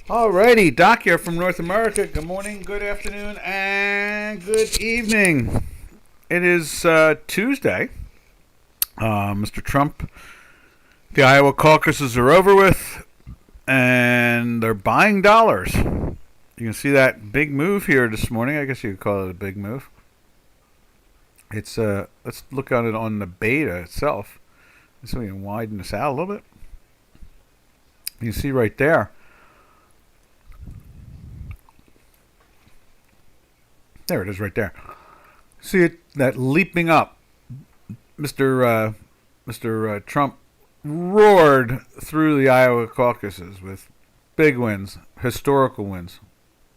Alrighty, Doc here from North America. Good morning, good afternoon, and good evening. It is Tuesday. Mr. Trump, the Iowa caucuses are over with, and they're buying dollars. You can see that big move here this morning. I guess you could call it a big move. It's let's look at it on the beta itself. So we can widen this out a little bit. You can see right there. There it is right there. See it, that leaping up. Mr. Trump roared through the Iowa caucuses with big wins, historical wins.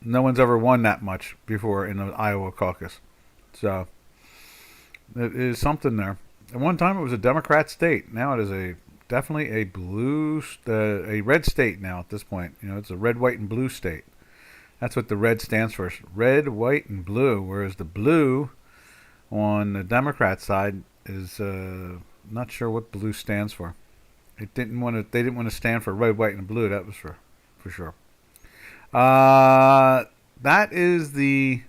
No one's ever won that much before in an Iowa caucus. So it is something there. At one time it was a Democrat state. Now it is definitely a red state now at this point. You know, it's a red, white, and blue state. That's what the red stands for. Red, white, and blue. Whereas the blue on the Democrat side is not sure what blue stands for. They didn't want to stand for red, white, and blue. That was for sure. That is the.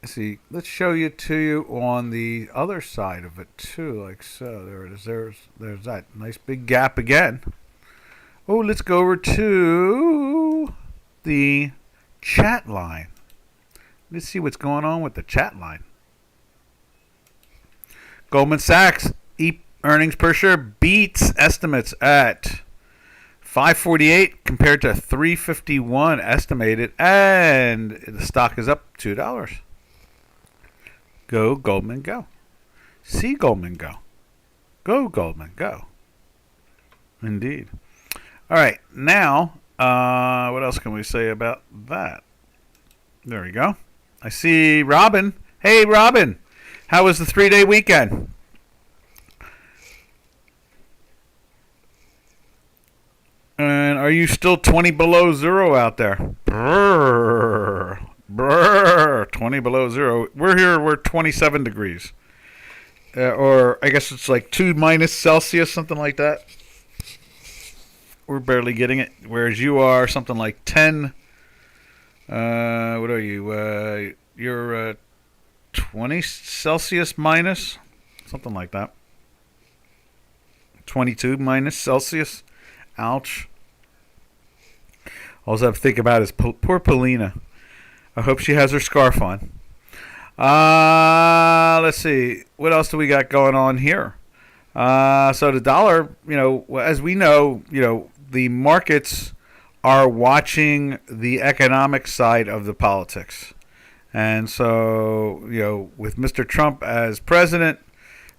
Let's see. Let's show you on the other side of it too, like so. There it is. There's that nice big gap again. Oh, let's go over to the chat line. Let's see what's going on with the chat line. Goldman Sachs earnings per share beats estimates at 548 compared to 351 estimated, and the stock is up $2. Go Goldman, go. See Goldman, go. Go Goldman, go. Indeed. All right, now. What else can we say about that? There we go. I see Robin. Hey, Robin. How was the 3-day weekend? And are you still 20 below zero out there? Brrr. Brrr. 20 below zero. We're 27 degrees. Or I guess it's like 2 minus Celsius, something like that. We're barely getting it, whereas you are something like 10. What are you? You're 20 Celsius minus, something like that. 22 minus Celsius. Ouch. All I have to think about is poor Polina. I hope she has her scarf on. Let's see. What else do we got going on here? So the dollar, as we know, the markets are watching the economic side of the politics. And so, with Mr. Trump as president,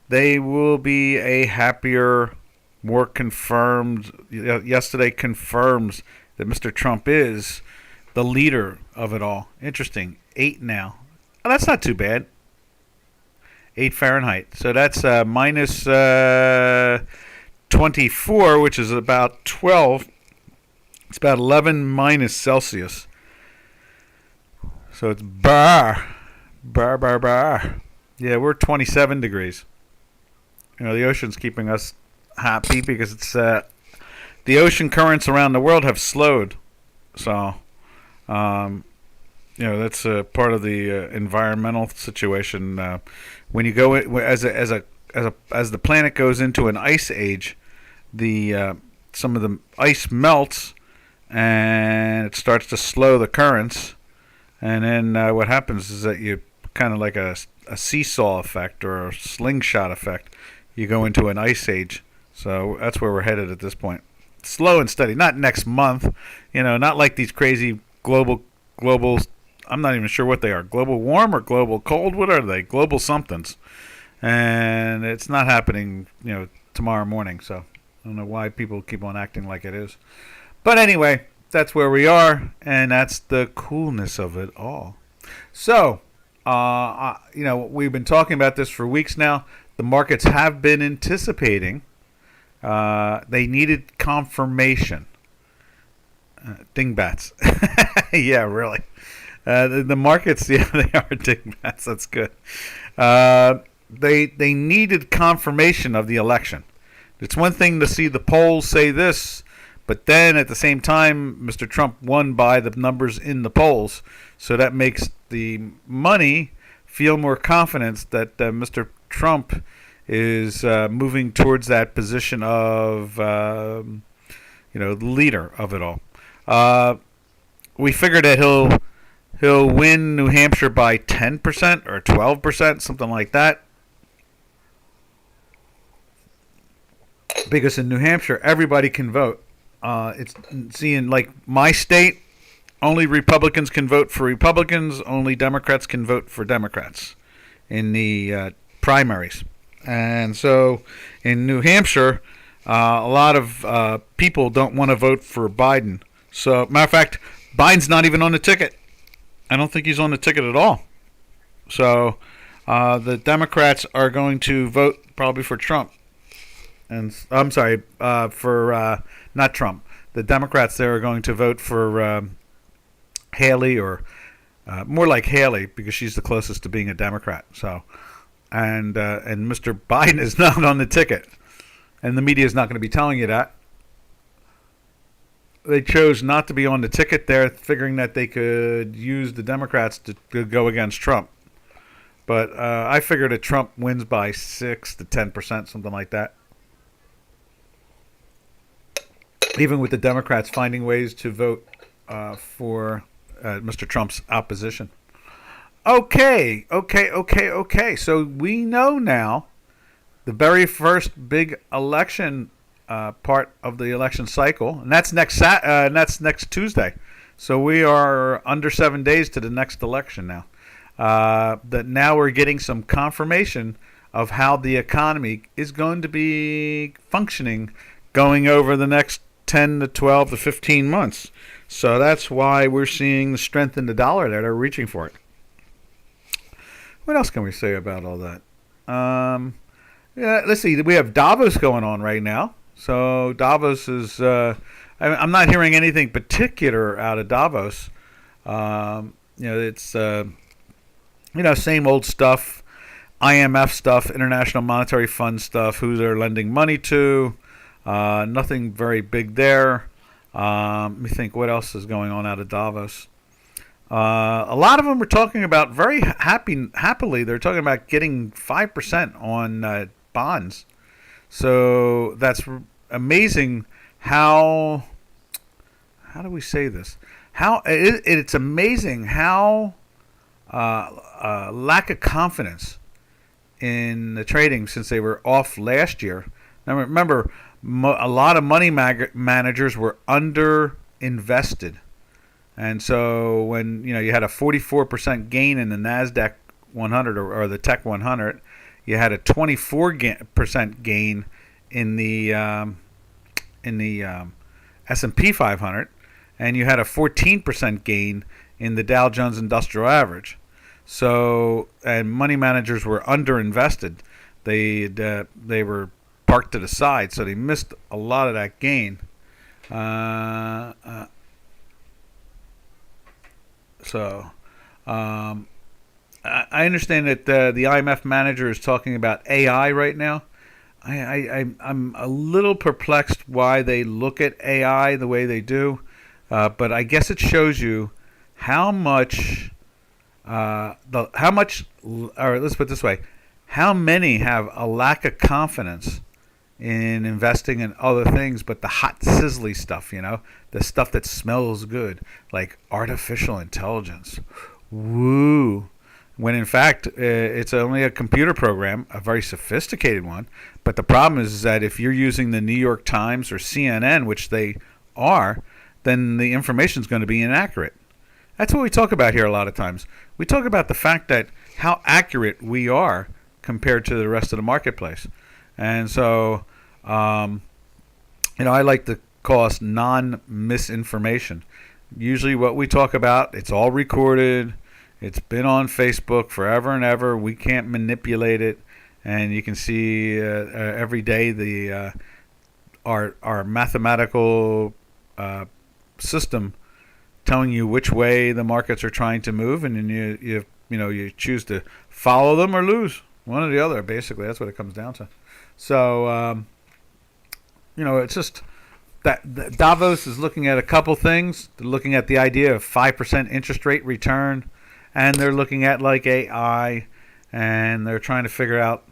they will be a happier, more confirmed, yesterday confirms that Mr. Trump is the leader of it all. Interesting. 8 now. Oh, that's not too bad. 8 Fahrenheit. So that's minus 24, which is about 12. It's about 11 minus Celsius. So it's bar. Yeah, we're 27 degrees. The ocean's keeping us happy because it's the ocean currents around the world have slowed. So, that's part of the environmental situation. When you go as the planet goes into an ice age, some of the ice melts and it starts to slow the currents, and then what happens is that you kind of like a seesaw effect or a slingshot effect. You go into an ice age, so that's where we're headed at this point. Slow and steady, not next month, not like these crazy global. I'm not even sure what they are. Global warm or global cold? What are they? Global somethings. And it's not happening, tomorrow morning. So I don't know why people keep on acting like it is. But anyway, that's where we are, and that's the coolness of it all. So, we've been talking about this for weeks now. The markets have been anticipating. They needed confirmation. Dingbats. Yeah, really. The markets, yeah, they are dingbats. That's good. They needed confirmation of the election. It's one thing to see the polls say this, But then at the same time, Mr. Trump won by the numbers in the polls. So that makes the money feel more confidence that Mr. Trump is moving towards that position of, leader of it all. We figure that he'll win New Hampshire by 10% or 12%, something like that. Because in New Hampshire, everybody can vote. It's seeing like my state, only Republicans can vote for Republicans, only Democrats can vote for Democrats in the primaries. And so in New Hampshire, a lot of people don't want to vote for Biden. So, matter of fact, Biden's not even on the ticket. I don't think he's on the ticket at all. So the Democrats are going to vote probably for Trump. And I'm sorry, for not Trump. The Democrats there are going to vote for Haley, or more like Haley, because she's the closest to being a Democrat. So, and Mr. Biden is not on the ticket, and the media is not going to be telling you that. They chose not to be on the ticket there, figuring that they could use the Democrats to go against Trump. But I figured that Trump wins by 6 to 10%, something like that. Even with the Democrats finding ways to vote for Mr. Trump's opposition. Okay. So we know now the very first big election part of the election cycle, and that's next Tuesday. So we are under 7 days to the next election now. That now we're getting some confirmation of how the economy is going to be functioning going over the next 10 to 12 to 15 months. So that's why we're seeing the strength in the dollar there. They're reaching for it. What else can we say about all that? Let's see. We have Davos going on right now. So Davos is, I'm not hearing anything particular out of Davos. It's, same old stuff, IMF stuff, International Monetary Fund stuff, who they're lending money to. Nothing very big there. Let me think what else is going on out of Davos. A lot of them are talking about very happily. They're talking about getting 5% on bonds. So that's amazing. How do we say this? It's amazing how lack of confidence in the trading since they were off last year. Now remember, a lot of money managers were under invested, and so when you had a 44% gain in the Nasdaq 100 or the Tech 100, you had a 24% gain in the S&P 500, and you had a 14% gain in the Dow Jones Industrial Average. So, and money managers were underinvested. They were parked to the side, so they missed a lot of that gain. I understand that the IMF manager is talking about AI right now. I'm a little perplexed why they look at AI the way they do, but I guess it shows you how much, or let's put it this way, how many have a lack of confidence in investing in other things but the hot sizzly stuff, the stuff that smells good, like artificial intelligence. Woo. When in fact it's only a computer program, a very sophisticated one. But the problem is that if you're using the New York Times or CNN, which they are, then the information is going to be inaccurate. That's what we talk about here a lot of times. We talk about the fact that how accurate we are compared to the rest of the marketplace. And so, I like to call us non-misinformation. Usually what we talk about, it's all recorded. It's been on Facebook forever and ever. We can't manipulate it. And you can see every day our mathematical system telling you which way the markets are trying to move, and then you choose to follow them or lose, one or the other. Basically, that's what it comes down to. So it's just Davos is looking at a couple things. They're looking at the idea of 5% interest rate return, and they're looking at like AI, and they're trying to figure out.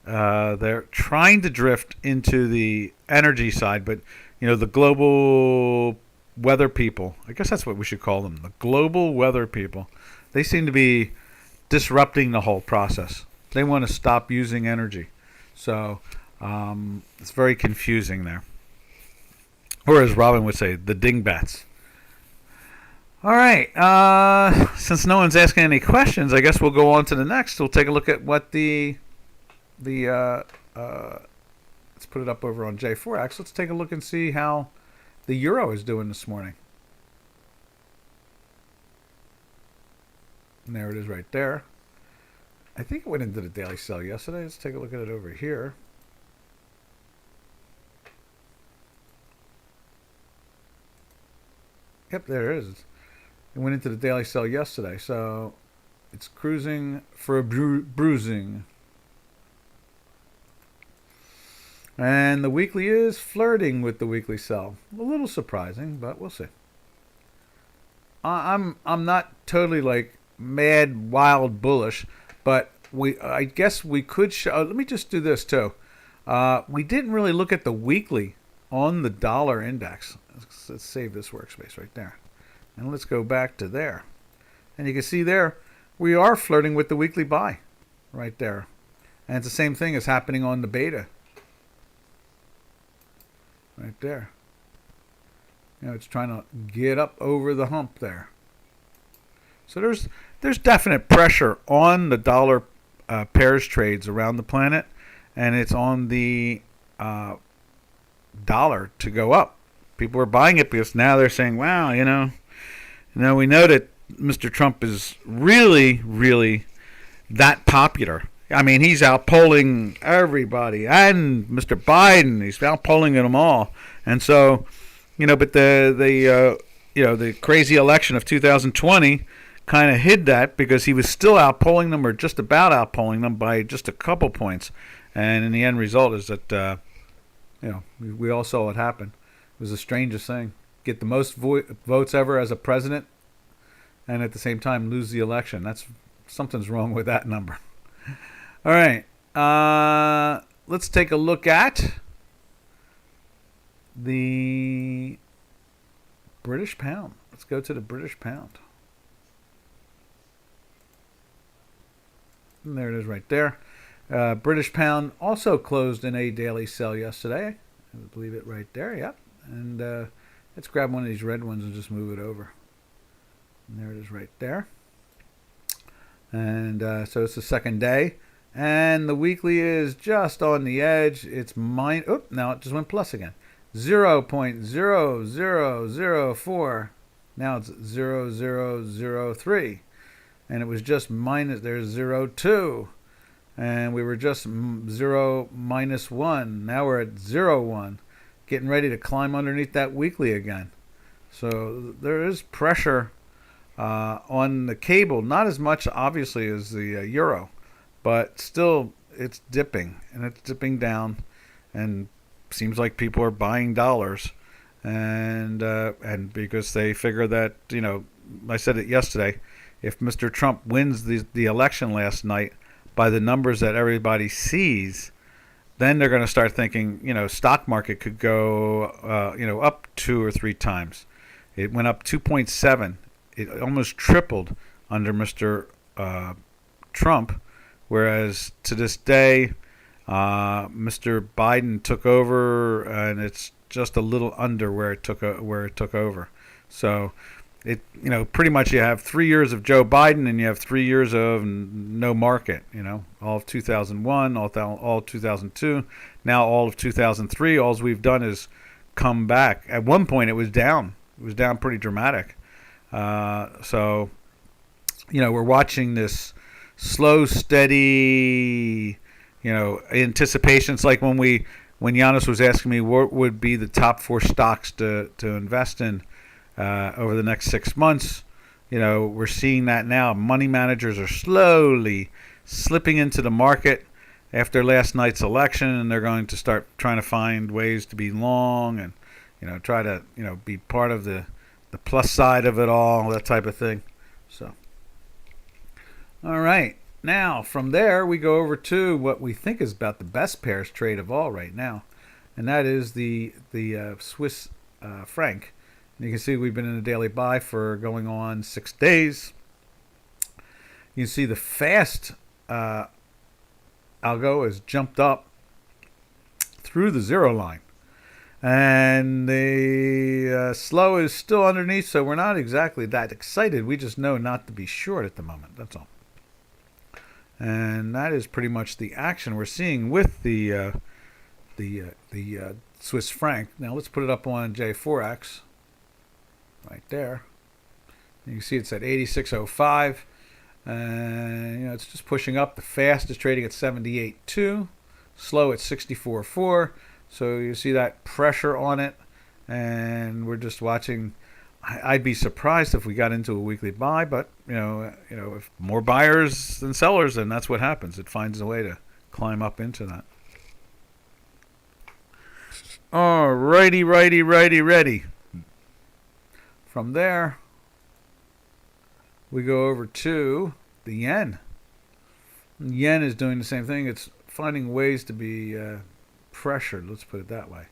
They're trying to drift into the energy side, but the global weather people. I guess that's what we should call them. The global weather people. They seem to be disrupting the whole process. They want to stop using energy, so it's very confusing there. Or as Robin would say, the dingbats. All right. Since no one's asking any questions, I guess we'll go on to the next. We'll take a look at what let's put it up over on J4X. Let's take a look and see how the euro is doing this morning. And there it is right there. I think it went into the daily sell yesterday. Let's take a look at it over here. Yep, there it is. It went into the daily sell yesterday, so it's cruising for a bruising. And the weekly is flirting with the weekly sell. A little surprising, but we'll see. I'm not totally like mad, wild, bullish, but I guess we could show. Let me just do this too. We didn't really look at the weekly on the dollar index. Let's save this workspace right there. And let's go back to there. And you can see there, we are flirting with the weekly buy right there. And it's the same thing as happening on the beta. Right there. It's trying to get up over the hump there. So there's definite pressure on the dollar pairs trades around the planet. And it's on the dollar to go up. People are buying it because now they're saying, wow, we know that Mr. Trump is really, really that popular. I mean, he's outpolling everybody, and Mr. Biden, he's outpolling them all. And so, but the crazy election of 2020 kind of hid that because he was still outpolling them, or just about outpolling them by just a couple points. And in the end result is that, we all saw what happened. It was the strangest thing. Get the most votes ever as a president, and at the same time lose the election. Something's wrong with that number. All right. Let's take a look at the British pound. Let's go to the British pound. And there it is right there. British pound also closed in a daily sell yesterday. I believe it right there. Yep. And let's grab one of these red ones and just move it over. And there it is right there. And so it's the second day. And the weekly is just on the edge. It's now it just went plus again. 0.0004. Now it's 0.0003. And it was just minus, there's 0.2. And we were just 0 minus 1. Now we're at 0.1. Getting ready to climb underneath that weekly again. So there is pressure on the cable. Not as much, obviously, as the euro. But still, it's dipping. And it's dipping down. And seems like people are buying dollars. And because they figure that, I said it yesterday, if Mr. Trump wins the election last night by the numbers that everybody sees, then they're going to start thinking, stock market could go, up 2 or 3 times. It went up 2.7. It almost tripled under Mr. Trump, whereas to this day, Mr. Biden took over, and it's just a little under where it took over. So it pretty much you have 3 years of Joe Biden and you have 3 years of no market. All of 2001, all of 2002, now all of 2003. All we've done is come back. At one point, it was down. It was down pretty dramatic. So we're watching this slow, steady, anticipation. It's like when Giannis was asking me what would be the top 4 stocks to invest in over the next 6 months. We're seeing that now. Money managers are slowly slipping into the market after last night's election, and they're going to start trying to find ways to be long. And try to be part of the plus side of it all, that type of thing. So, all right. Now, from there, we go over to what we think is about the best pairs trade of all right now, and that is the Swiss franc. And you can see we've been in a daily buy for going on 6 days. You can see the fast algo has jumped up through the zero line. And the slow is still underneath, so we're not exactly that excited. We just know not to be short at the moment. That's all. And that is pretty much the action we're seeing with the Swiss franc. Now let's put it up on J4X, right there. You can see it's at 86.05, and it's just pushing up. The fast is trading at 78.2, slow at 64.4. So you see that pressure on it, and we're just watching. I'd be surprised if we got into a weekly buy, but if more buyers than sellers, then that's what happens. It finds a way to climb up into that. All righty. From there, we go over to the yen. The yen is doing the same thing. It's finding ways to be pressured, let's put it that way.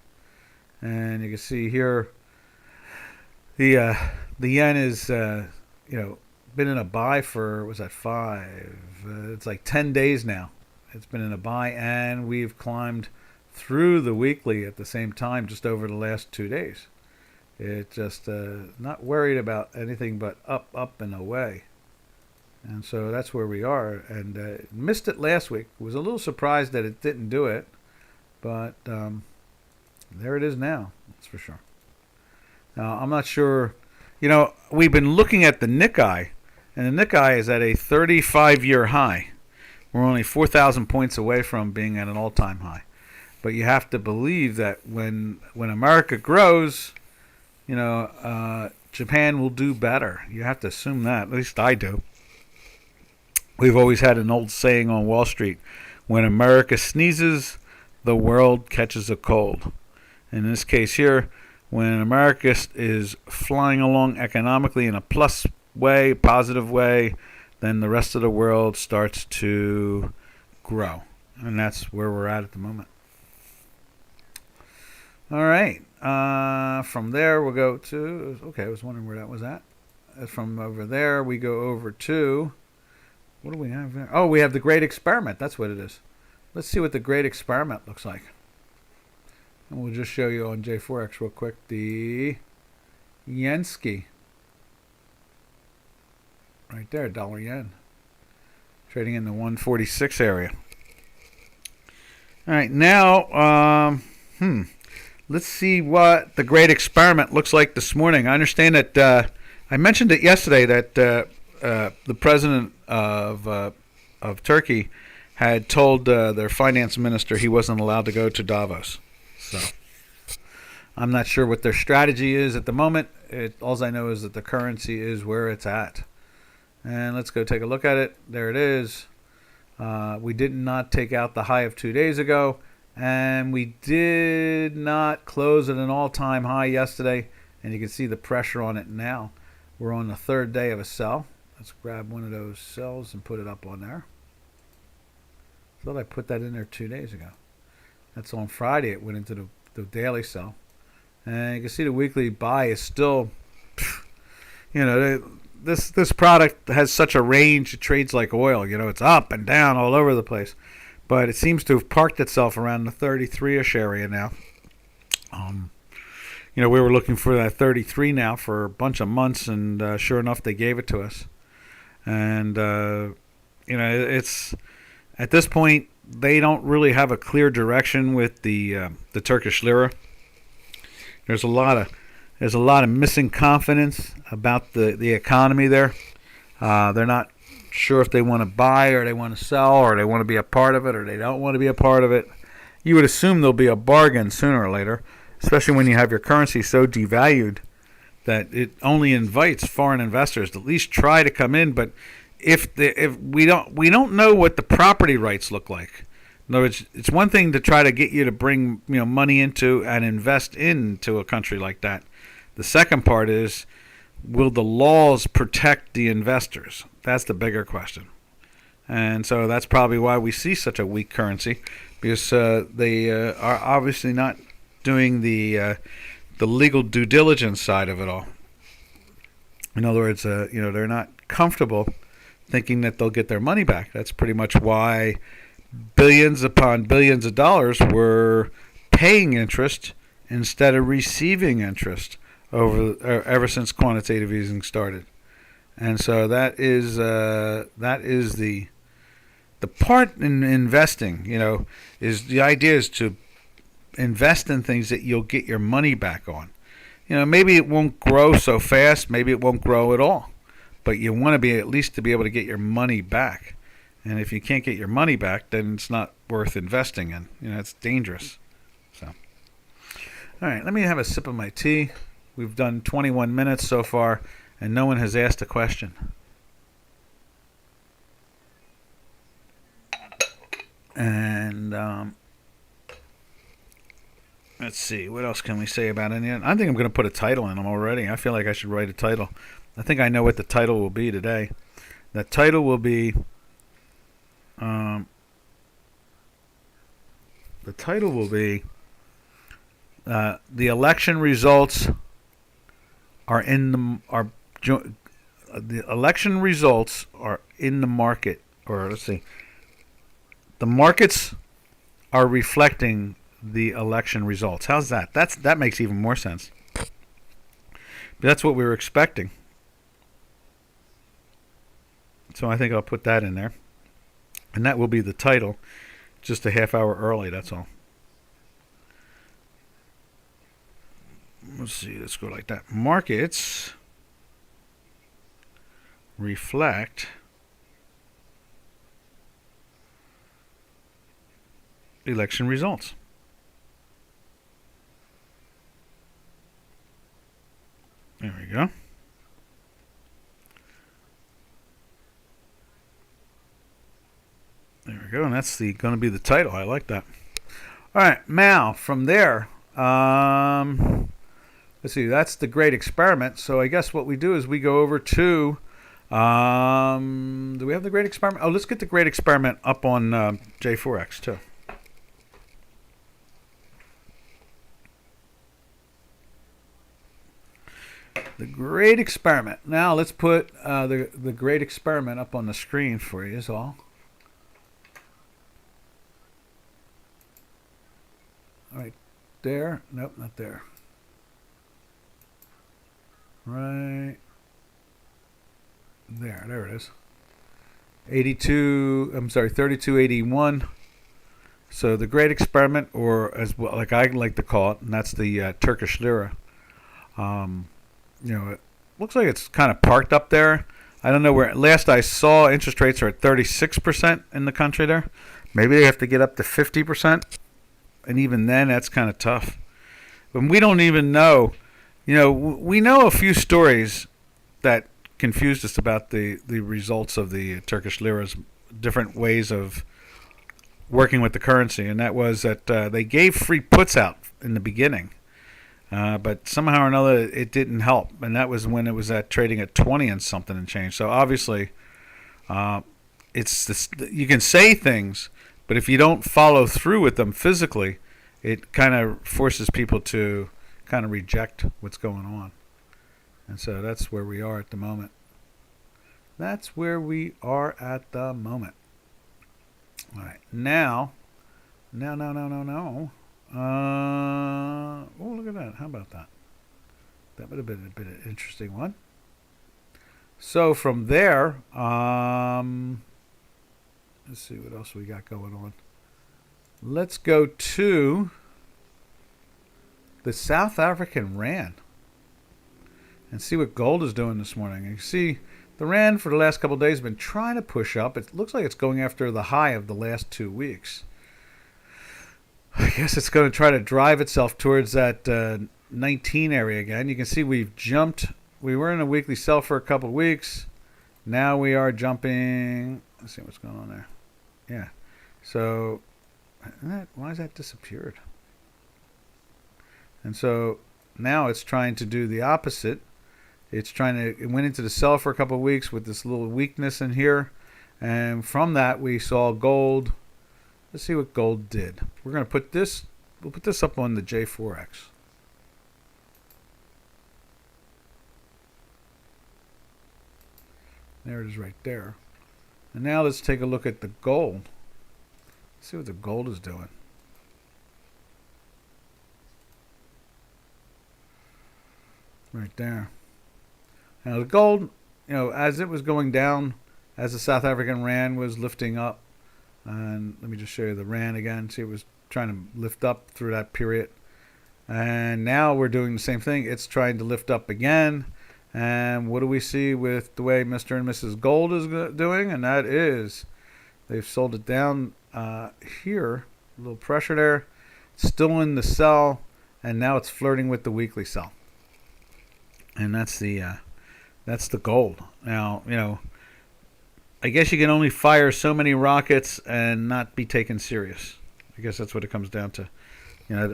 And you can see here the yen is been in a buy for, was that 5? It's like 10 days now. It's been in a buy, and we've climbed through the weekly at the same time just over the last 2 days. It's just not worried about anything but up and away. And so that's where we are. And missed it last week. Was a little surprised that it didn't do it. But there it is now, that's for sure. Now, I'm not sure. We've been looking at the Nikkei, and the Nikkei is at a 35-year high. We're only 4,000 points away from being at an all-time high. But you have to believe that when America grows, Japan will do better. You have to assume that. At least I do. We've always had an old saying on Wall Street: when America sneezes, the world catches a cold. In this case here, when America is flying along economically in a plus way, positive way, then the rest of the world starts to grow. And that's where we're at the moment. All right. From there, we'll go to... Okay, I was wondering where that was at. From over there, we go over to... What do we have there? Oh, we have the Great Experiment. That's what it is. Let's see what the Great Experiment looks like. And we'll just show you on J4X real quick the Yenski. Right there, dollar yen. Trading in the 146 area. All right, now, let's see what the Great Experiment looks like this morning. I understand that I mentioned it yesterday that the president of Turkey had told their finance minister he wasn't allowed to go to Davos. So I'm not sure what their strategy is at the moment. All I know is that the currency is where it's at. And let's go take a look at it. There it is. We did not take out the high of 2 days ago. And we did not close at an all-time high yesterday. And you can see the pressure on it now. We're on the third day of a sell. Let's grab one of those sells and put it up on there. I thought I put that in there 2 days ago. That's on Friday. It went into the daily sell. And you can see the weekly buy is still, this product has such a range. It trades like oil. It's up and down all over the place. But it seems to have parked itself around the 33-ish area now. We were looking for that 33 now for a bunch of months, and sure enough, they gave it to us. And, it's at this point, they don't really have a clear direction with the Turkish lira. There's a lot of missing confidence about the economy there. They're not sure if they want to buy or they want to sell or they want to be a part of it or they don't want to be a part of it. You would assume there'll be a bargain sooner or later, especially when you have your currency so devalued that it only invites foreign investors to at least try to come in. But if we don't know what the property rights look like. In other words, it's one thing to try to get you to bring money into and invest into a country like that. The second part is, will the laws protect the investors? That's the bigger question. And so that's probably why we see such a weak currency, because they are obviously not doing the legal due diligence side of it all. In other words, they're not comfortable thinking that they'll get their money back. That's pretty much why billions upon billions of dollars were paying interest instead of receiving interest ever since quantitative easing started. And so that is the part in investing. Is the idea is to invest in things that you'll get your money back on. Maybe it won't grow so fast, maybe it won't grow at all, but you want to be at least to be able to get your money back. And if you can't get your money back, then it's not worth investing in. It's dangerous. So, all right, let me have a sip of my tea. We've done 21 minutes so far, and no one has asked a question. And let's see, what else can we say about it? I think I'm going to put a title in them already. I feel like I should write a title. I think I know what the title will be today. The title will be the election results are in the election results are in the market, or let's see, the markets are reflecting the election results. How's that? That makes even more sense. But that's what we were expecting. So I think I'll put that in there. And that will be the title, just a half hour early, that's all. Let's see, let's go like that. Markets reflect election results. There we go. There we go, and that's going to be the title. I like that. All right, now from there, let's see. That's the Great Experiment. So I guess what we do is we go over to. Do we have the Great Experiment? Oh, let's get the Great Experiment up on J4X too. The Great Experiment. Now let's put the Great Experiment up on the screen for you, is all. Right there. Nope, not there. Right there. There it is. 3281. So the Great Experiment, or as well, like I like to call it, and that's the Turkish lira. It looks like it's kind of parked up there. I don't know where. Last I saw, interest rates are at 36% in the country there. Maybe they have to get up to 50%. And even then, that's kind of tough. But we don't even know. We know a few stories that confused us about the results of the Turkish lira's different ways of working with the currency. And that was that they gave free puts out in the beginning. But somehow or another, it didn't help. And that was when it was trading at 20 and something and change. So obviously, it's this, you can say things, but if you don't follow through with them physically, it kind of forces people to kind of reject what's going on. And so that's where we are at the moment. That's where we are at the moment. All right. Now. Oh, look at that. How about that? That would have been a bit of an interesting one. So from there, let's see what else we got going on. Let's go to the South African Rand and see what gold is doing this morning. You see, the Rand for the last couple of days has been trying to push up. It looks like it's going after the high of the last 2 weeks. I guess it's going to try to drive itself towards that 19 area again. You can see we've jumped. We were in a weekly sell for a couple of weeks. Now we are jumping. Let's see what's going on there. Yeah. So Why has that disappeared? And so now it's trying to do the opposite. It went into the sell for a couple of weeks with this little weakness in here. And from that, we saw gold. Let's see what gold did. We'll put this up on the J4X. There it is right there. And now let's take a look at the gold. Let's see what the gold is doing. Right there. Now the gold, as it was going down, as the South African Rand was lifting up, and let me just show you the Rand again. See, it was trying to lift up through that period. And now we're doing the same thing. It's trying to lift up again. And what do we see with the way Mr. and Mrs. Gold is doing? And that is, they've sold it down here. A little pressure there. Still in the sell. And now it's flirting with the weekly sell. And that's the gold. Now, I guess you can only fire so many rockets and not be taken serious. I guess that's what it comes down to.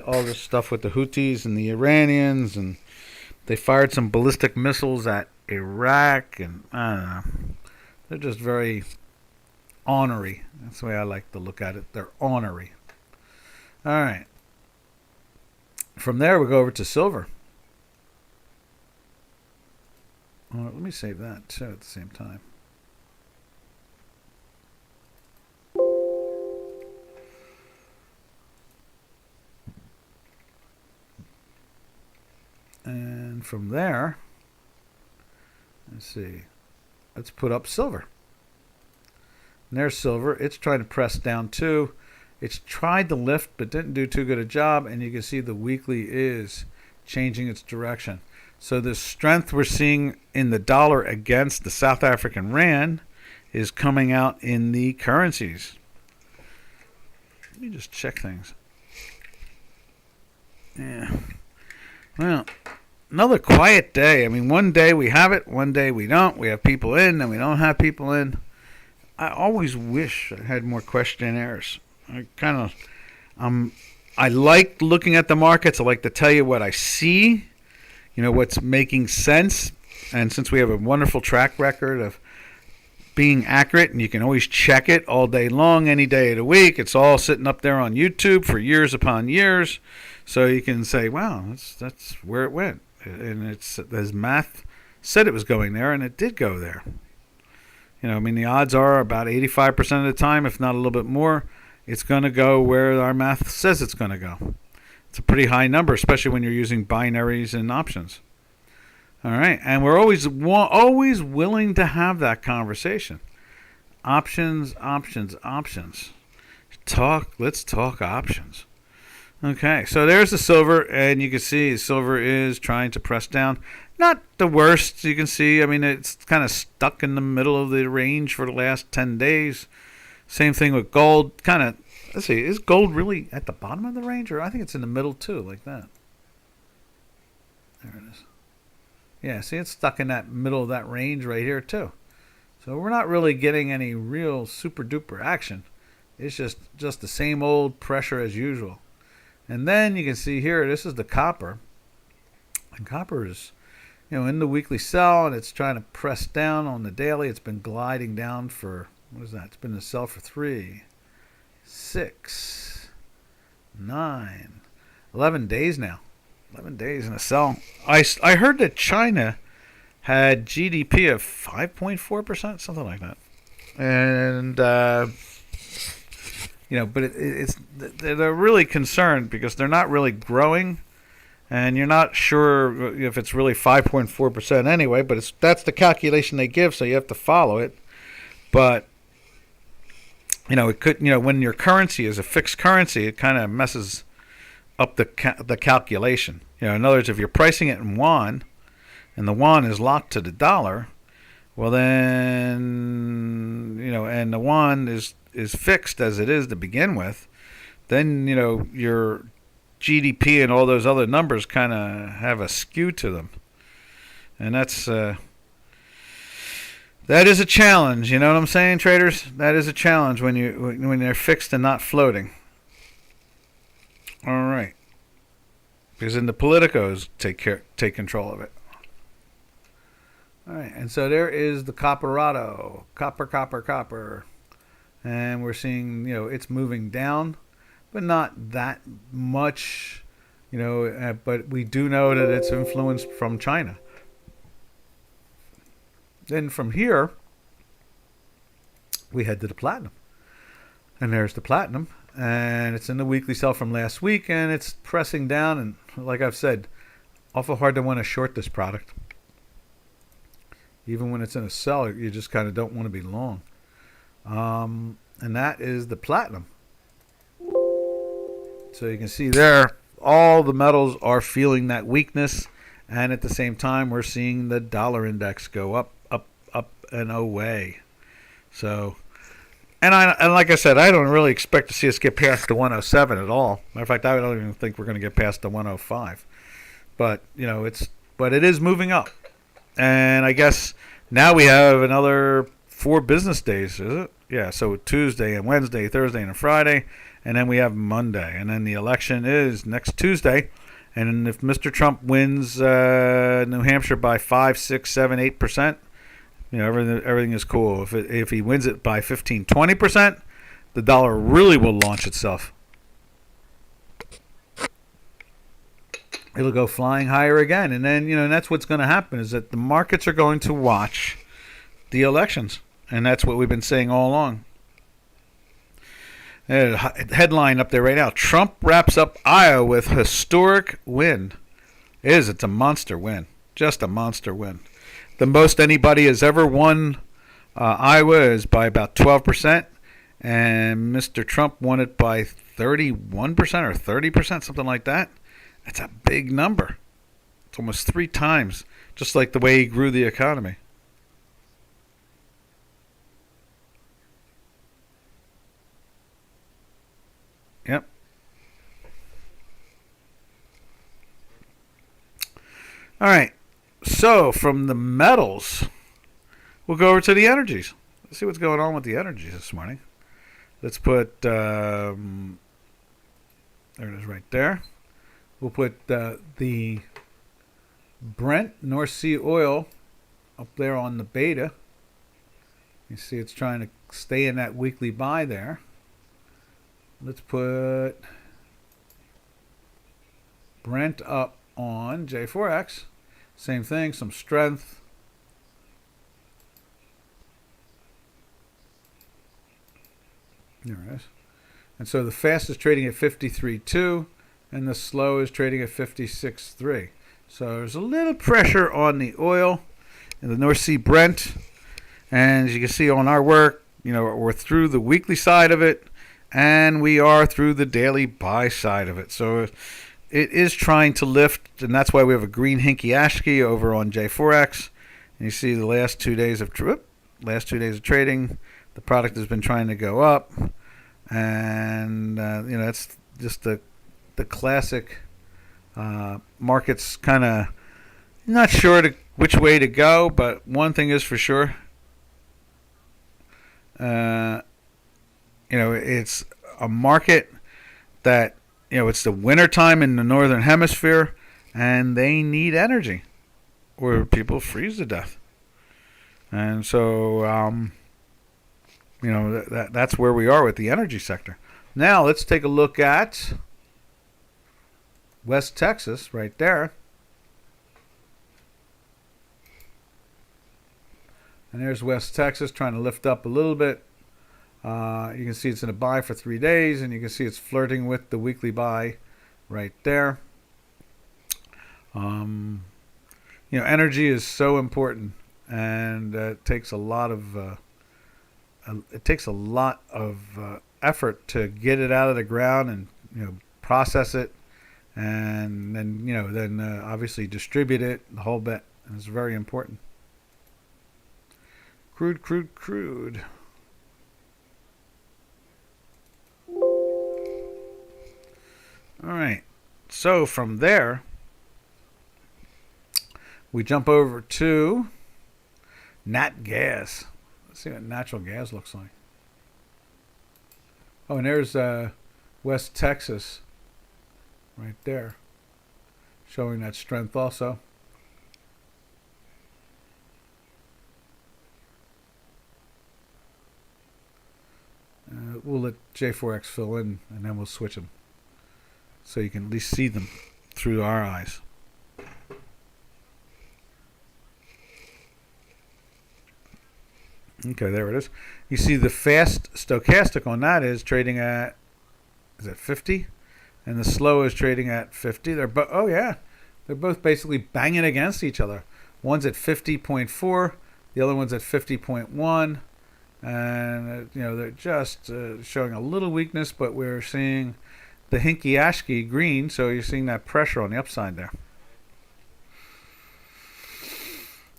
All this stuff with the Houthis and the Iranians, and they fired some ballistic missiles at Iraq, and I don't know. They're just very ornery. That's the way I like to look at it. They're ornery. All right. From there, we go over to silver. Let me save that too at the same time. And from there, let's see. Let's put up silver. And there's silver. It's trying to press down too. It's tried to lift but didn't do too good a job. And you can see the weekly is changing its direction. So the strength we're seeing in the dollar against the South African Rand is coming out in the currencies. Let me just check things. Yeah. Well, another quiet day. I mean, one day we have it, one day we don't. We have people in, and we don't have people in. I always wish I had more questionnaires. I like looking at the markets. I like to tell you what I see, what's making sense. And since we have a wonderful track record of being accurate, and you can always check it all day long, any day of the week, it's all sitting up there on YouTube for years upon years. So you can say, wow, that's where it went. And it's as math said it was going there, and it did go there. The odds are about 85% of the time, if not a little bit more, it's going to go where our math says it's going to go. It's a pretty high number, especially when you're using binaries and options. All right, and we're always willing to have that conversation. Options. Let's talk options. Okay, so there's the silver, and you can see silver is trying to press down. Not the worst, you can see. I mean, it's kind of stuck in the middle of the range for the last 10 days. Same thing with gold. Let's see, is gold really at the bottom of the range? Or I think it's in the middle too, like that. There it is. Yeah, see, it's stuck in that middle of that range right here too. So we're not really getting any real super duper action. It's just the same old pressure as usual. And then you can see here, this is the copper. And copper is, in the weekly sell, and it's trying to press down on the daily. It's been gliding down for, what is that? It's been in the sell for 3, 6, 9, 11 days now. 11 days in a sell. I heard that China had GDP of 5.4%, something like that. And but they're really concerned because they're not really growing, and you're not sure if it's really 5.4% anyway. But that's the calculation they give, so you have to follow it. But it could, when your currency is a fixed currency, it kind of messes up the calculation. In other words, if you're pricing it in yuan, and the yuan is locked to the dollar, well then, and the yuan is fixed as it is to begin with, then, your GDP and all those other numbers kind of have a skew to them. And that is a challenge, you know what I'm saying, traders? That is a challenge when they're fixed and not floating. All right. Because then the politicos take control of it. All right, and so there is the Copperado, copper, and we're seeing it's moving down, but not that much, but we do know that it's influenced from China. Then from here, we head to the platinum, and there's the platinum, and it's in the weekly sell from last week, and it's pressing down, and like I've said, awful hard to want to short this product. Even when it's in a sell, you just kind of don't want to be long. And that is the platinum. So you can see there, all the metals are feeling that weakness. And at the same time, we're seeing the dollar index go up, and away. So, and like I said, I don't really expect to see us get past the 107 at all. Matter of fact, I don't even think we're going to get past the 105. But, but it is moving up. And I guess now we have another 4 business days, is it? Yeah, so Tuesday and Wednesday, Thursday and Friday, and then we have Monday. And then the election is next Tuesday. And if Mr. Trump wins New Hampshire by 5, 6, 7, 8%, everything is cool. If he wins it by 15, 20%, the dollar really will launch itself. It'll go flying higher again. And then, and that's what's going to happen is that the markets are going to watch the elections. And that's what we've been saying all along. Headline up there right now. Trump wraps up Iowa with historic win. It's a monster win. Just a monster win. The most anybody has ever won Iowa is by about 12%. And Mr. Trump won it by 31% or 30%, something like that. That's a big number. It's almost 3 times, just like the way he grew the economy. Yep. All right. So from the metals, we'll go over to the energies. Let's see what's going on with the energies this morning. Let's put, there it is right there. We'll put the Brent North Sea oil up there on the beta. You see it's trying to stay in that weekly buy there. Let's put Brent up on J4X. Same thing, some strength. There it is. And so the fast is trading at 53.2. And the slow is trading at 56.3. So there's a little pressure on the oil and the North Sea Brent. And as you can see on our work, we're through the weekly side of it. And we are through the daily buy side of it. So it is trying to lift. And that's why we have a green hinky ASCII over on J4X. And you see the last 2 days of trading. The product has been trying to go up. And, that's just the classic market's kind of not sure which way to go, but one thing is for sure. It's a market that, it's the winter time in the northern hemisphere, and they need energy, or people freeze to death. And so, that's where we are with the energy sector. Now let's take a look at West Texas, right there. And there's West Texas trying to lift up a little bit. You can see it's in a buy for 3 days, and you can see it's flirting with the weekly buy right there. Energy is so important, and it takes a lot of effort to get it out of the ground and process it. And then obviously distribute it, the whole bit. And it's very important. Crude. All right. So from there, we jump over to nat gas. Let's see what natural gas looks like. Oh, and there's West Texas. right there, showing that strength also. We'll let J4X fill in, and then we'll switch them so you can at least see them through our eyes. Okay, there it is. You see the fast stochastic on that is trading at, is it 50? And the slow is trading at 50. They're they're both basically banging against each other. One's at 50.4, the other one's at 50.1, and they're just showing a little weakness, but we're seeing the hinky-ashky green, so you're seeing that pressure on the upside there.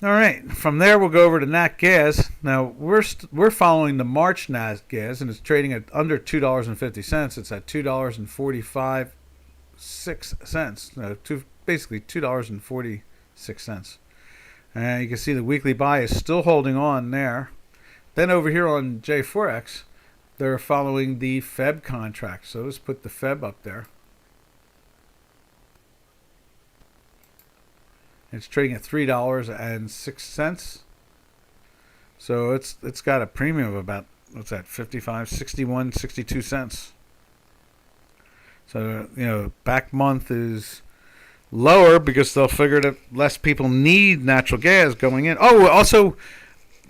All right, from there we'll go over to Nat Gas. Now we're following the March Nat Gas, and it's trading at under $2.50. It's at $2.46. Basically $2.46. And you can see the weekly buy is still holding on there. Then over here on J4X, they're following the Feb contract. So let's put the Feb up there. It's trading at $3.06. So it's got a premium of about, what's that, 55, 61, 62 cents. So, back month is lower because they'll figure that less people need natural gas going in. Oh, also,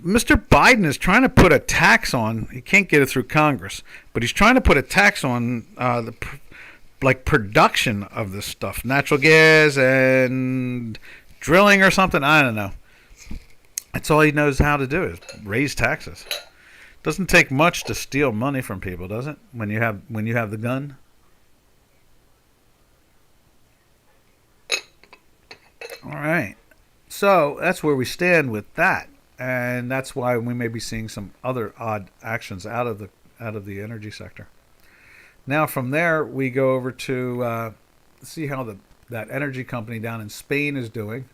Mr. Biden is trying to put a tax on, he can't get it through Congress, but he's trying to put a tax on the production of this stuff, natural gas and drilling or something. I don't know. That's all he knows how to do is raise taxes. Doesn't take much to steal money from people, does it? When you have the gun. All right. So that's where we stand with that, and that's why we may be seeing some other odd actions out of the energy sector. Now from there we go over to see how that energy company down in Spain is doing.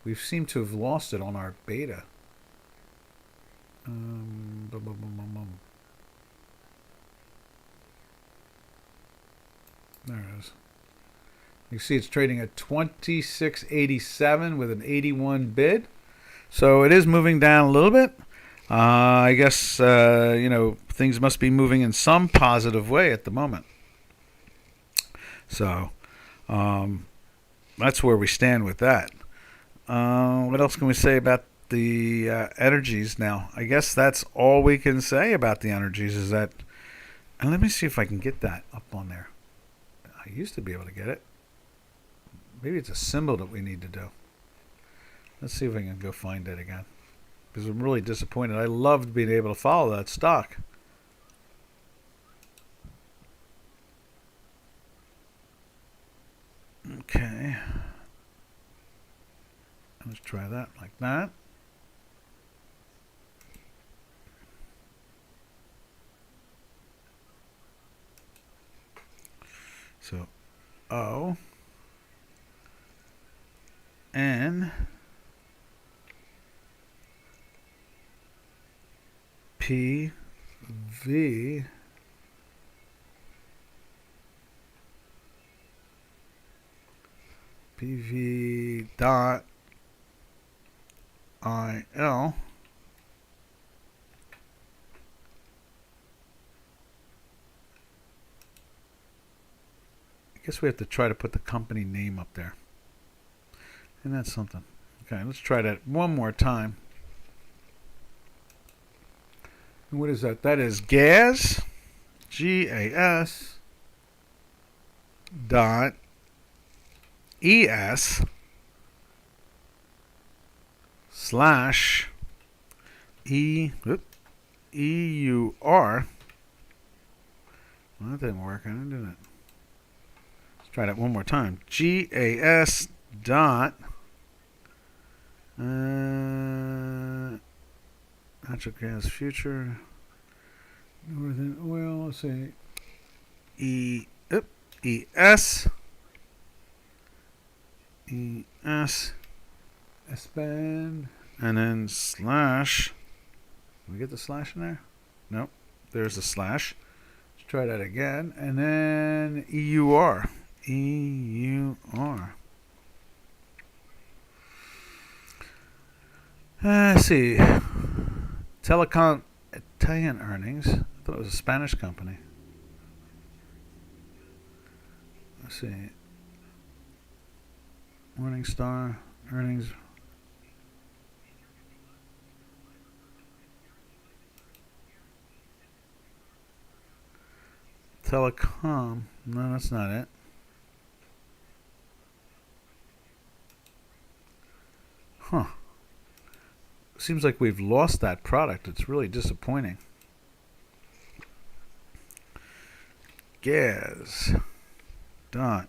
We seem to have lost it on our beta. There it is. You see it's trading at 26.87 with an 81 bid. So it is moving down a little bit. I guess, things must be moving in some positive way at the moment. So that's where we stand with that. What else can we say about the energies now? I guess that's all we can say about the energies is that, and let me see if I can get that up on there. I used to be able to get it. Maybe it's a symbol that we need to do. Let's see if I can go find it again. Because I'm really disappointed. I loved being able to follow that stock. Okay. Let's try that like that. So, O N P V PV dot IL I guess we have to try to put the company name up there. And that's something. Okay, let's try that one more time. And what is that? That is gas, GAS dot ES slash EUR. Well, that didn't work. I didn't do that. Let's try that one more time. GAS dot natural gas future Northern Oil. Let's say ES expand and then slash. Did we get the slash in there? Nope. There's the slash. Let's try that again. And then EUR. EUR. Let's see. Telecom Italian earnings. I thought it was a Spanish company. Let's see. Morningstar earnings. Telecom. No, that's not it. Huh. Seems like we've lost that product. It's really disappointing. Gas. Dot.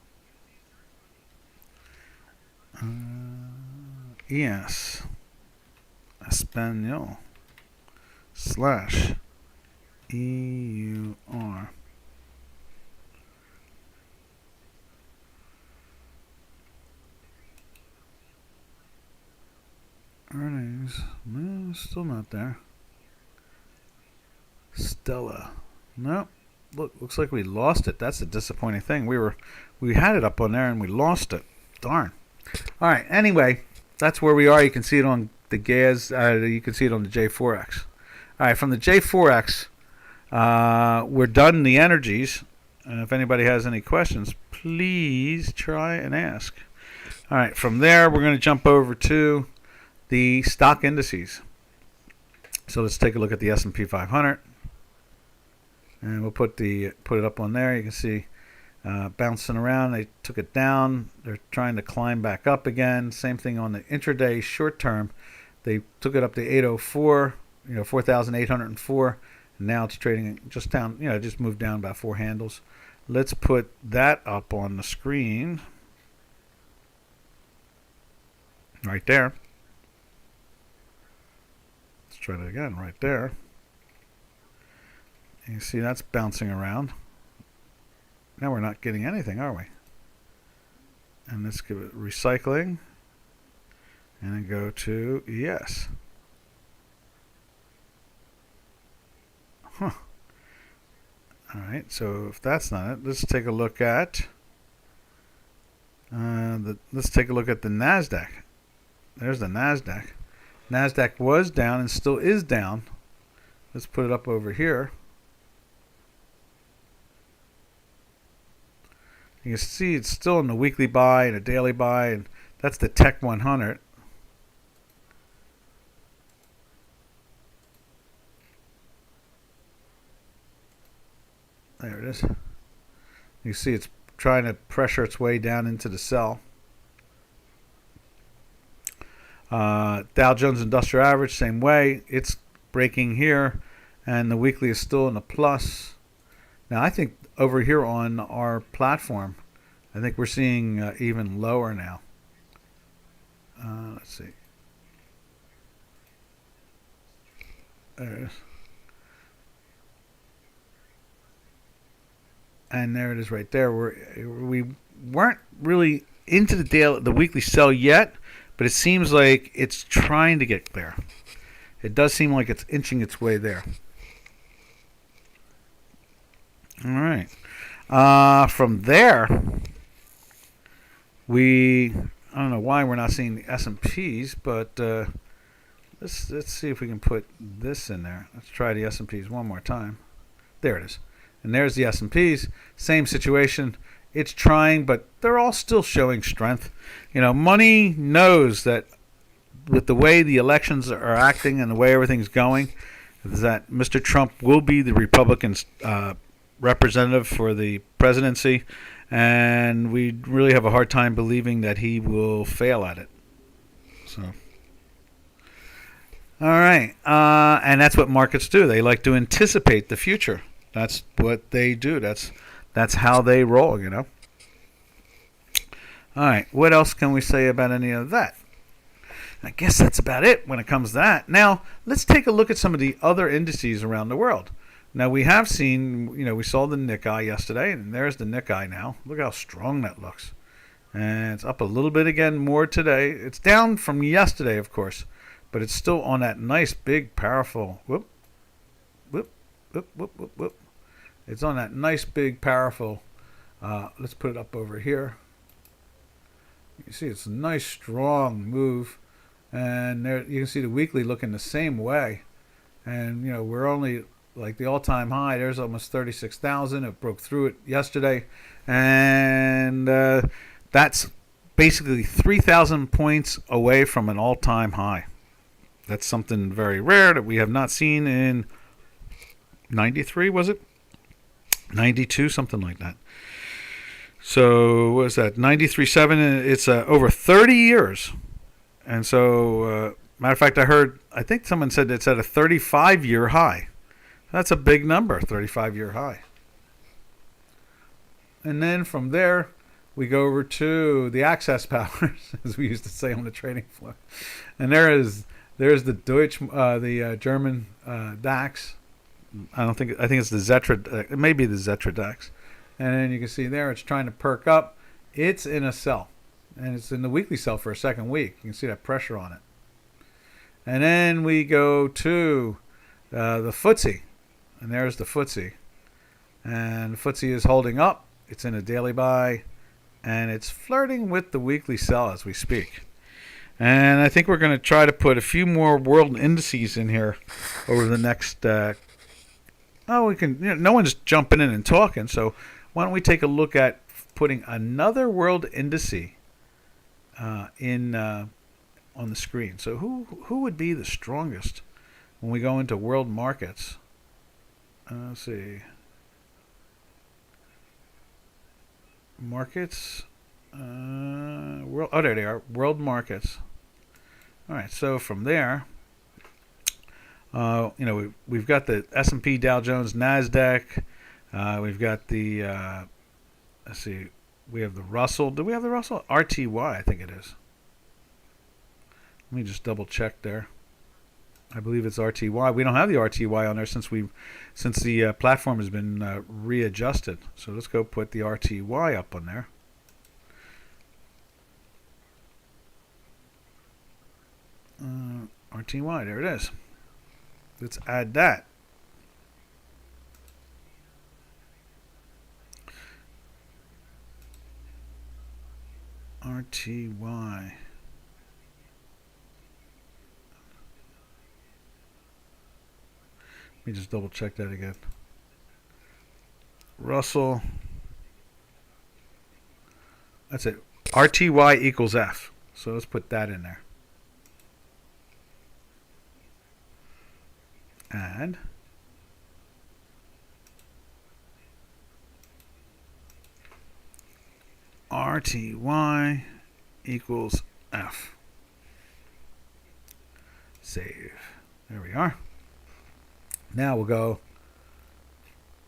ES. Espanol. Slash. EUR. Earnings. No, still not there. Stella. Nope. Looks like we lost it. That's the disappointing thing. We had it up on there and we lost it. Darn. All right. Anyway, that's where we are. You can see it on the gas. You can see it on the J4X. All right. From the J4X, we're done the energies. And if anybody has any questions, please try and ask. All right. From there, we're going to jump over to the stock indices. So let's take a look at the S&P 500, and we'll put it up on there. You can see bouncing around. They took it down. They're trying to climb back up again. Same thing on the intraday short term. They took it up to 804, 4,804, and now it's trading just down. Just moved down about 4 handles. Let's put that up on the screen right there. Try that again right there. You see that's bouncing around. Now we're not getting anything, are we? And let's give it recycling. And then go to yes. Huh. Alright, so if that's not it, let's take a look at the NASDAQ. There's the NASDAQ. NASDAQ was down and still is down. Let's put it up over here. You can see it's still in the weekly buy and a daily buy, and that's the Tech 100. There it is. You see it's trying to pressure its way down into the sell. Dow Jones Industrial Average, same way. It's breaking here, and the weekly is still in the plus. Now, I think over here on our platform, I think we're seeing even lower now. Let's see. There it is. And there it is right there. We weren't really into the weekly sell yet, but it seems like it's trying to get there. It does seem like it's inching its way there. All right. From there, I don't know why we're not seeing the S&Ps, but let's see if we can put this in there. Let's try the S&Ps one more time. There it is. And there's the S&Ps. Same situation. It's trying, but they're all still showing strength. Money knows that with the way the elections are acting and the way everything's going, that Mr. Trump will be the Republicans' representative for the presidency, and we really have a hard time believing that he will fail at it. So, all right, and that's what markets do. They like to anticipate the future. That's what they do. That's how they roll, All right, what else can we say about any of that? I guess that's about it when it comes to that. Now, let's take a look at some of the other indices around the world. Now, we have seen, we saw the Nikkei yesterday, and there's the Nikkei now. Look how strong that looks. And it's up a little bit again more today. It's down from yesterday, of course, but it's still on that nice, big, powerful, whoop. It's on that nice, big, powerful Let's put it up over here. You see it's a nice strong move, and there you can see the weekly looking the same way. And we're only like the all-time high. There's almost 36,000. It broke through it yesterday, and that's basically 3,000 points away from an all-time high. That's something very rare that we have not seen in 93, was it? 92, something like that. So what is that? 93.7. It's over 30 years. And so, matter of fact, I think someone said it's at a 35-year high. That's a big number, 35-year high. And then from there, we go over to the access powers, as we used to say on the trading floor. And there's the the German DAX. I think it's the Zetra. It may be the Zetra DAX. And then you can see there it's trying to perk up. It's in a sell. And it's in the weekly sell for a second week. You can see that pressure on it. And then we go to the FTSE. And there's the FTSE. And the FTSE is holding up. It's in a daily buy. And it's flirting with the weekly sell as we speak. And I think we're going to try to put a few more world indices in here over the next... we can. No one's jumping in and talking. So why don't we take a look at putting another world indice in on the screen? So who would be the strongest when we go into world markets? Let's see. Markets. There they are. World markets. All right. So from there, we've got the S&P, Dow Jones, Nasdaq. We've got the let's see. We have the Russell. Do we have the Russell? RTY, I think it is. Let me just double check there. I believe it's RTY. We don't have the RTY on there since the platform has been readjusted. So let's go put the RTY up on there. RTY, there it is. Let's add that. RTY. Let me just double check that again. Russell. That's it. RTY equals F. So let's put that in there. And RTY equals F. Save. There we are. Now we'll go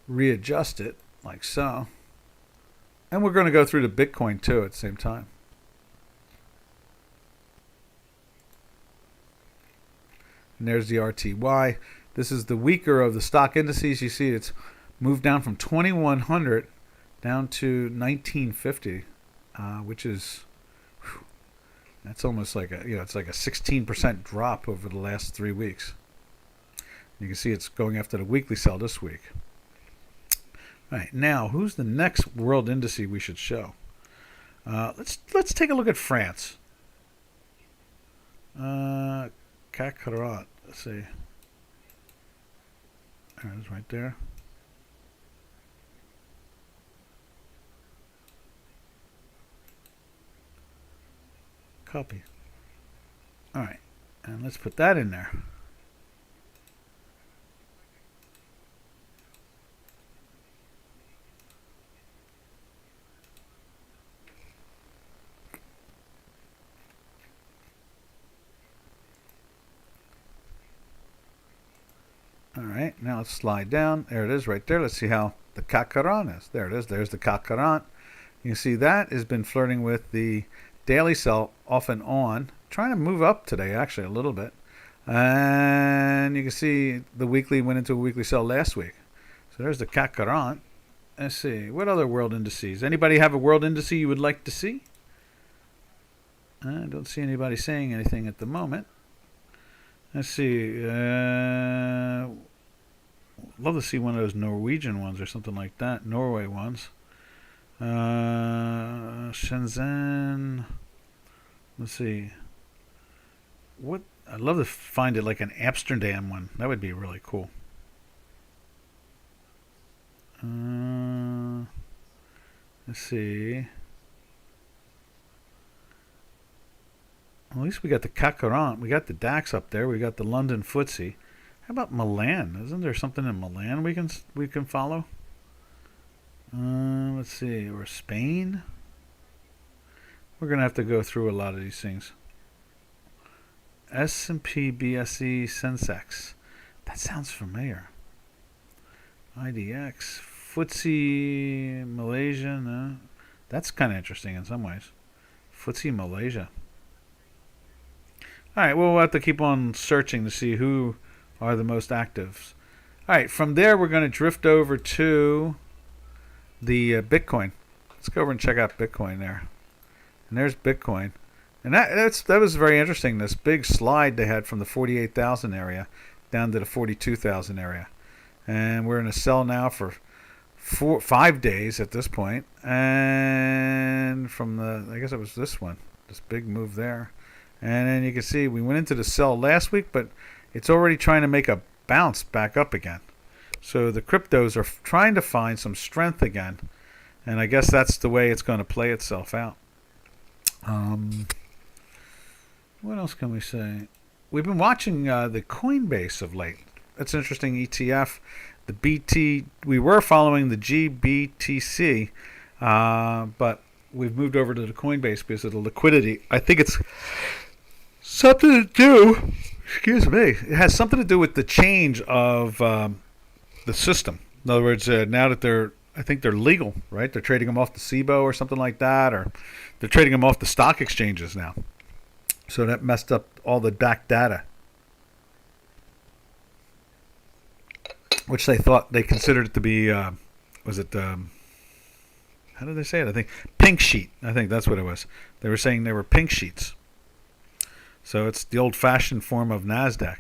readjust it like so. And we're going to go through the Bitcoin too at the same time. And there's the RTY. This is the weaker of the stock indices. You see it's moved down from 2100 down to 1950, which is that's almost like it's like a 16% drop over the last 3 weeks. You can see it's going after the weekly sell this week. All right, now who's the next world indice we should show? Let's take a look at France. CAC 40. Let's see. There it is right there. Copy. All right, and let's put that in there. All right, now let's slide down. There it is right there. Let's see how the CAC 40 is. There it is. There's the CAC 40. You can see that has been flirting with the daily sell off and on. Trying to move up today, actually, a little bit. And you can see the weekly went into a weekly sell last week. So there's the CAC 40. Let's see. What other world indices? Anybody have a world indice you would like to see? I don't see anybody saying anything at the moment. Let's see. Love to see one of those Norwegian ones or something like that. Norway ones. Shenzhen. Let's see. What? I'd love to find it like an Amsterdam one. That would be really cool. Let's see. Well, at least we got the CAC 40. We got the DAX up there. We got the London FTSE. How about Milan? Isn't there something in Milan we can follow? Let's see. Or Spain. We're gonna have to go through a lot of these things. S&P BSE Sensex. That sounds familiar. IDX FTSE Malaysia. No. That's kind of interesting in some ways. FTSE Malaysia. All right, well, we'll have to keep on searching to see who are the most actives. All right, from there, we're going to drift over to the Bitcoin. Let's go over and check out Bitcoin there. And there's Bitcoin. And that was very interesting, this big slide they had from the 48,000 area down to the 42,000 area. And we're in a sell now for 5 days at this point. And from I guess it was this one, this big move there. And then you can see we went into the sell last week, but it's already trying to make a bounce back up again. So the cryptos are trying to find some strength again. And I guess that's the way it's going to play itself out. What else can we say? We've been watching the Coinbase of late. That's an interesting ETF. The BT, we were following the GBTC, but we've moved over to the Coinbase because of the liquidity. I think it's something to do, excuse me, it has something to do with the change of the system. In other words, now that I think they're legal, right? They're trading them off the SIBO or something like that, or they're trading them off the stock exchanges now. So that messed up all the back data, which they considered it to be, how did they say it? I think pink sheet. I think that's what it was. They were saying they were pink sheets. So it's the old-fashioned form of NASDAQ.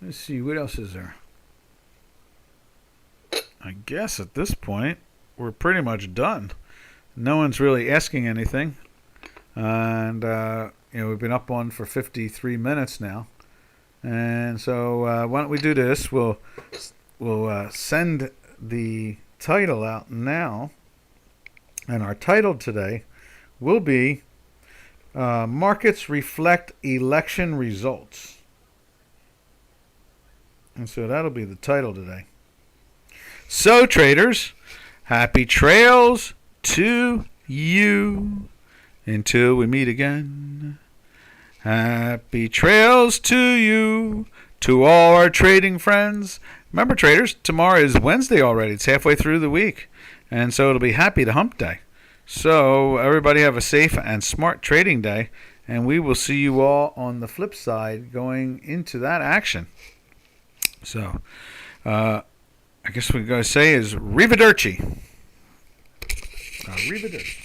Let's see, what else is there? I guess at this point, we're pretty much done. No one's really asking anything. And, we've been up on for 53 minutes now. And so why don't we do this? We'll send the title out now, and our title today will be Markets Reflect Election Results. And so that'll be the title today. So traders, happy trails to you until we meet again. Happy trails to you, to all our trading friends. Remember, traders, tomorrow is Wednesday already. It's halfway through the week. And so it'll be happy to hump day. So everybody have a safe and smart trading day. And we will see you all on the flip side going into that action. So I guess what we're going to say is Arrivederci. Arrivederci.